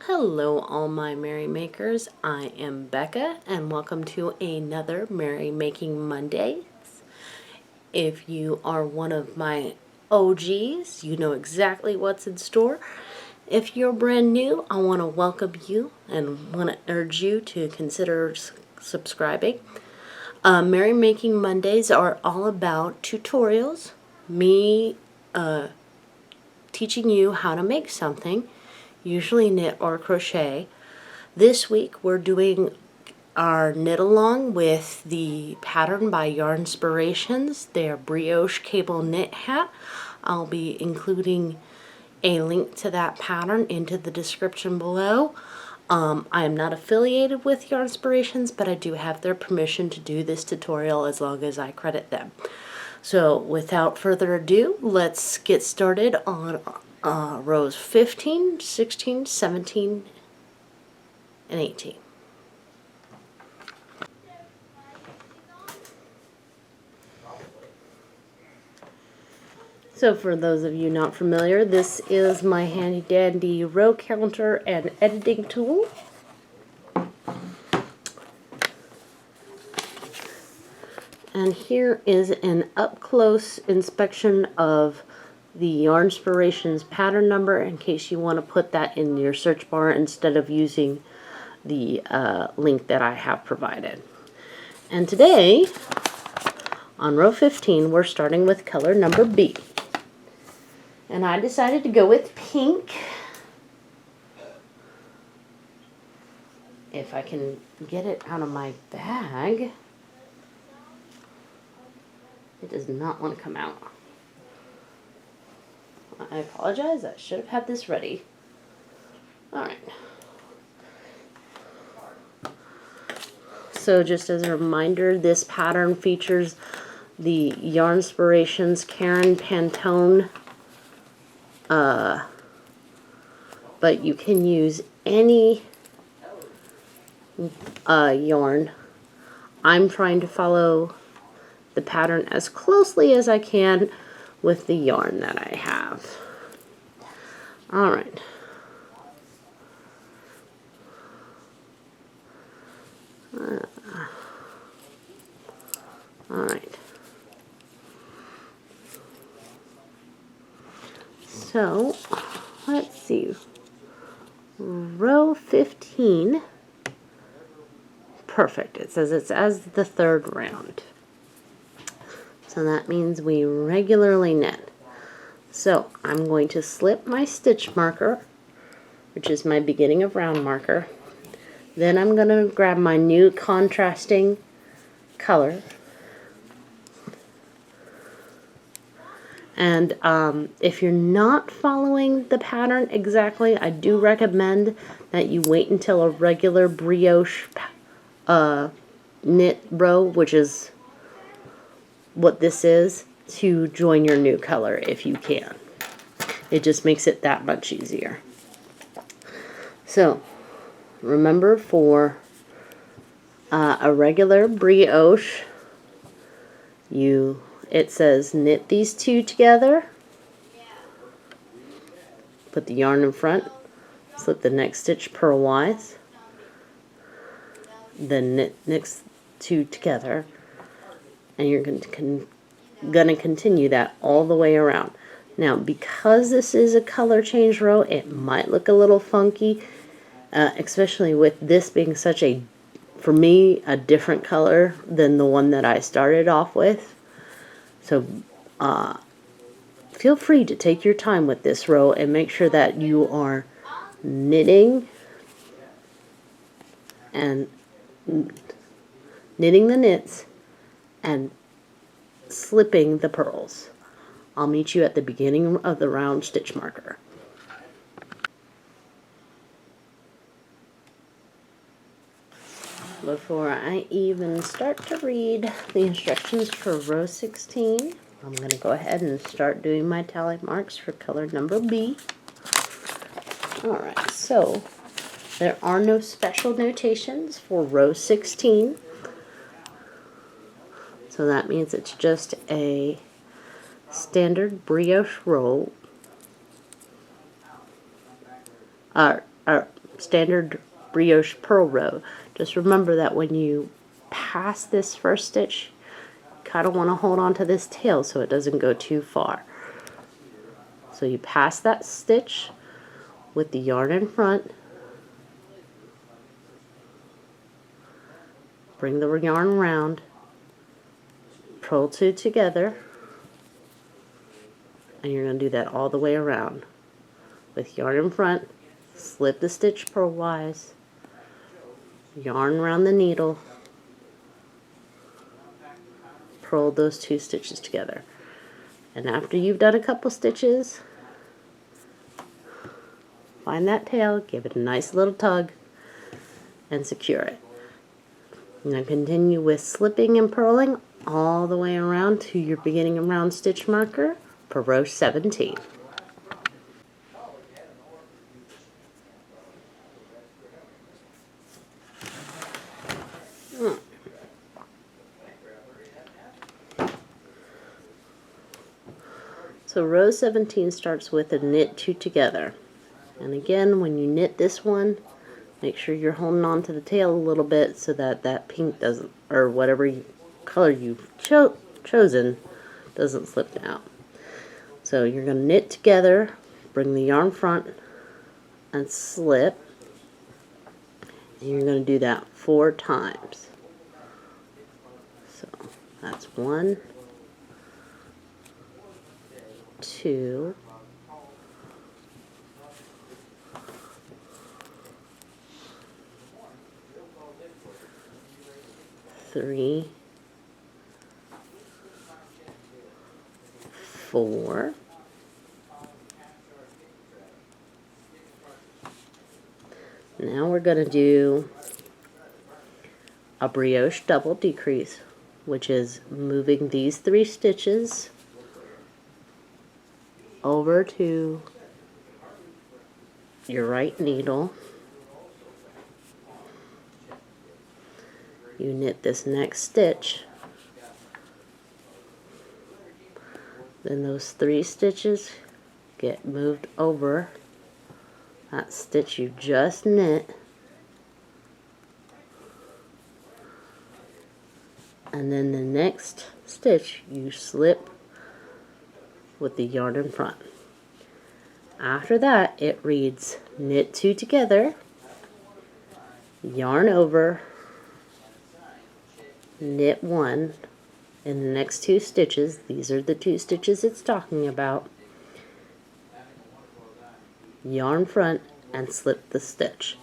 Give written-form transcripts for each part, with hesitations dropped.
Hello all my merry makers, I am Becca and welcome to another Merry Making Mondays. If you are one of my OGs, you know exactly what's in store. If you're brand new, I want to welcome you and want to urge you to consider subscribing. Merry Making Mondays are all about tutorials, me teaching you how to make something, usually knit or crochet. This week we're doing our knit along with the pattern by Yarnspirations, their brioche cable knit hat. I'll be including a link to that pattern into the description below. I am not affiliated with Yarnspirations, but I do have their permission to do this tutorial as long as I credit them. So without further ado, let's get started on rows 15, 16, 17, and 18. So for those of you not familiar, this is my handy dandy row counter and editing tool. And here is an up-close inspection of the Yarnspirations pattern number in case you want to put that in your search bar instead of using the link that I have provided. And today, on row 15, we're starting with color number B. And I decided to go with pink. If I can get it out of my bag. It does not want to come out. I apologize, I should have had this ready. Alright. So just as a reminder, this pattern features the Yarnspirations Karen Pantone, but you can use any yarn. I'm trying to follow the pattern as closely as I can with the yarn that I have. Alright. Alright. So, let's see. Row 15. Perfect. It says it's as the third round. So that means we regularly knit. So I'm going to slip my stitch marker, which is my beginning of round marker. Then I'm going to grab my new contrasting color. And if you're not following the pattern exactly, I do recommend that you wait until a regular brioche knit row, which is what this is, to join your new color if you can. It just makes it that much easier. So remember, for a regular brioche, it says knit these two together, put the yarn in front, slip the next stitch purlwise, then knit next two together, and you're going to continue that all the way around. Now, because this is a color change row, it might look a little funky, especially with this being such a, for me, a different color than the one that I started off with. So feel free to take your time with this row and make sure that you are knitting and knitting the knits and slipping the purls. I'll meet you at the beginning of the round stitch marker. Before I even start to read the instructions for row 16, I'm going to go ahead and start doing my tally marks for color number B. Alright, so there are no special notations for row 16. So that means it's just a standard brioche row. standard brioche purl row. Just remember that when you pass this first stitch, you kind of want to hold on to this tail so it doesn't go too far. So you pass that stitch with the yarn in front, bring the yarn around, purl two together, and you're going to do that all the way around. With yarn in front, slip the stitch purlwise, yarn around the needle, purl those two stitches together. And after you've done a couple stitches, find that tail, give it a nice little tug, and secure it. Now continue with slipping and purling all the way around to your beginning of round stitch marker for row 17. So row 17 starts with a knit two together. And again, when you knit this one, make sure you're holding on to the tail a little bit so that that pink doesn't, or whatever color you've chosen, doesn't slip down. So you're going to knit together, bring the yarn front, and slip. And you're going to do that 4 times. So that's 1, 2, 3, 4, now we're going to do a brioche double decrease, which is moving these 3 stitches over to your right needle. You knit this next stitch, then those 3 stitches get moved over that stitch you just knit, and then the next stitch you slip with the yarn in front. After that, it reads knit 2 together, yarn over, knit 1 in the next 2 stitches. These are the 2 stitches it's talking about. Yarn front and slip the stitch,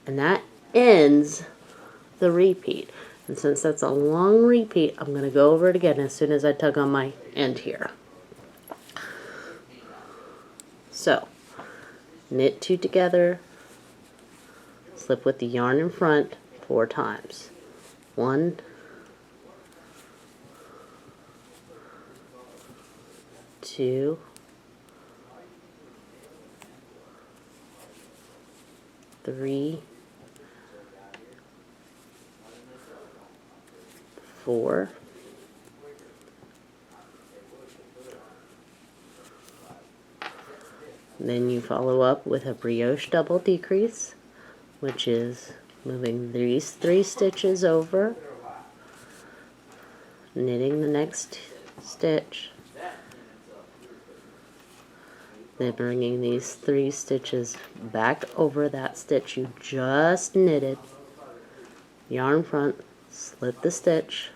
and that ends the repeat. And since that's a long repeat, I'm going to go over it again as soon as I tug on my end here. So knit 2 together, slip with the yarn in front 4 times. 1, 2, 3, 4, 5. Then you follow up with a brioche double decrease, which is moving these 3 stitches over, knitting the next stitch, then bringing these 3 stitches back over that stitch you just knitted, yarn front, slip the stitch,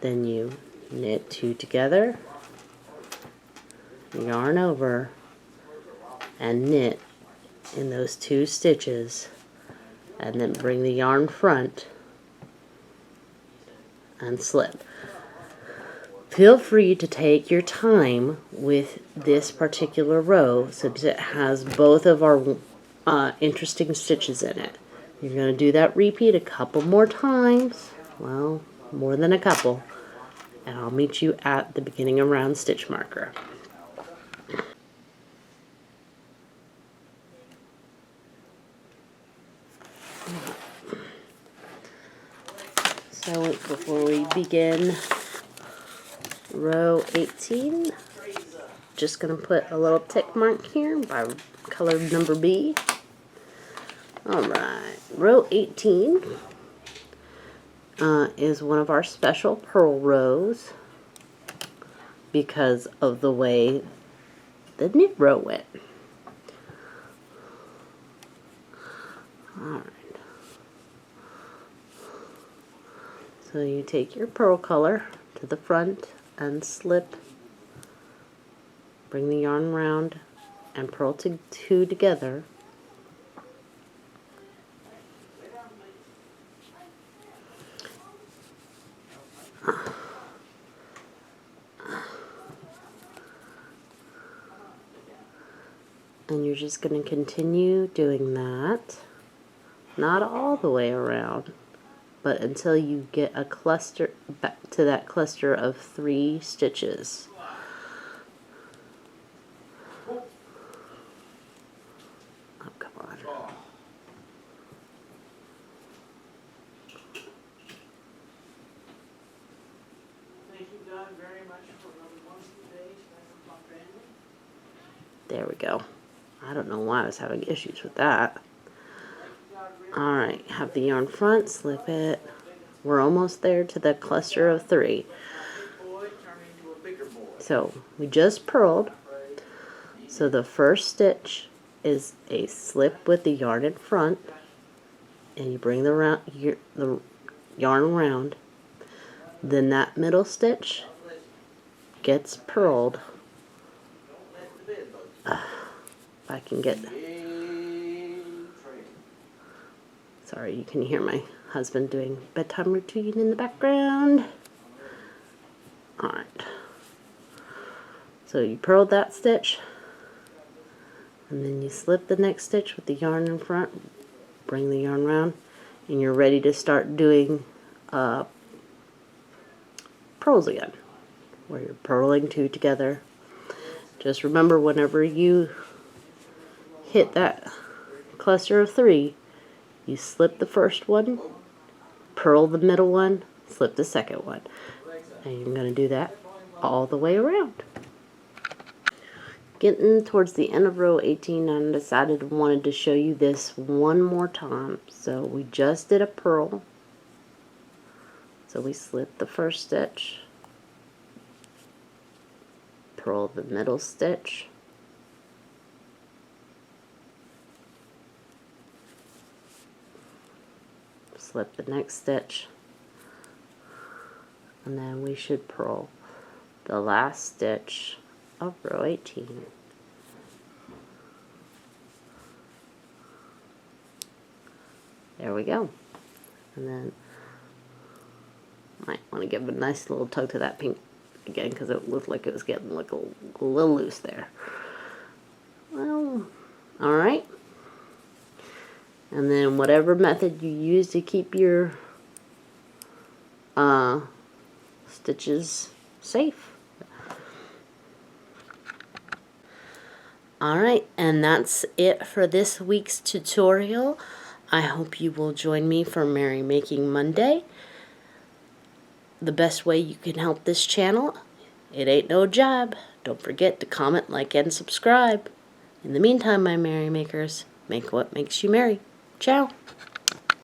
then you knit 2 together, yarn over, and knit in those 2 stitches, and then bring the yarn front and slip. Feel free to take your time with this particular row since it has both of our interesting stitches in it. You're going to do that repeat a couple more times, well, more than a couple, and I'll meet you at the beginning of round stitch marker. So before we begin row 18, just going to put a little tick mark here by color number B. Alright, row 18 is one of our special purl rows because of the way the knit row went. Alright. So you take your purl color to the front and slip, bring the yarn around and purl two together. And you're just going to continue doing that, not all the way around, but until you get a cluster, back to that cluster of 3 stitches. Oh, come on. Thank you, God, very much for another wonderful day spent with my family. There we go. I don't know why I was having issues with that. Alright, have the yarn front, slip it. We're almost there to the cluster of 3. So we just purled. So the first stitch is a slip with the yarn in front, and you bring the yarn around. Then that middle stitch gets purled. If I can get... Sorry, you can hear my husband doing bedtime routine in the background. Alright. So you purled that stitch, and then you slip the next stitch with the yarn in front, bring the yarn around, and you're ready to start doing purls again, where you're purling 2 together. Just remember, whenever you hit that cluster of 3, you slip the first one, purl the middle one, slip the second one. And you're going to do that all the way around. Getting towards the end of row 18, I decided I wanted to show you this one more time. So we just did a purl. So we slipped the first stitch, purl the middle stitch, slip the next stitch, and then we should purl the last stitch of row 18. There we go. And then might want to give a nice little tug to that pink again, because it looked like it was getting like a little loose there. Well, alright. And then whatever method you use to keep your stitches safe. Alright, and that's it for this week's tutorial. I hope you will join me for Merry Making Monday. The best way you can help this channel, it ain't no job. Don't forget to comment, like, and subscribe. In the meantime, my Merry Makers, make what makes you merry. Ciao.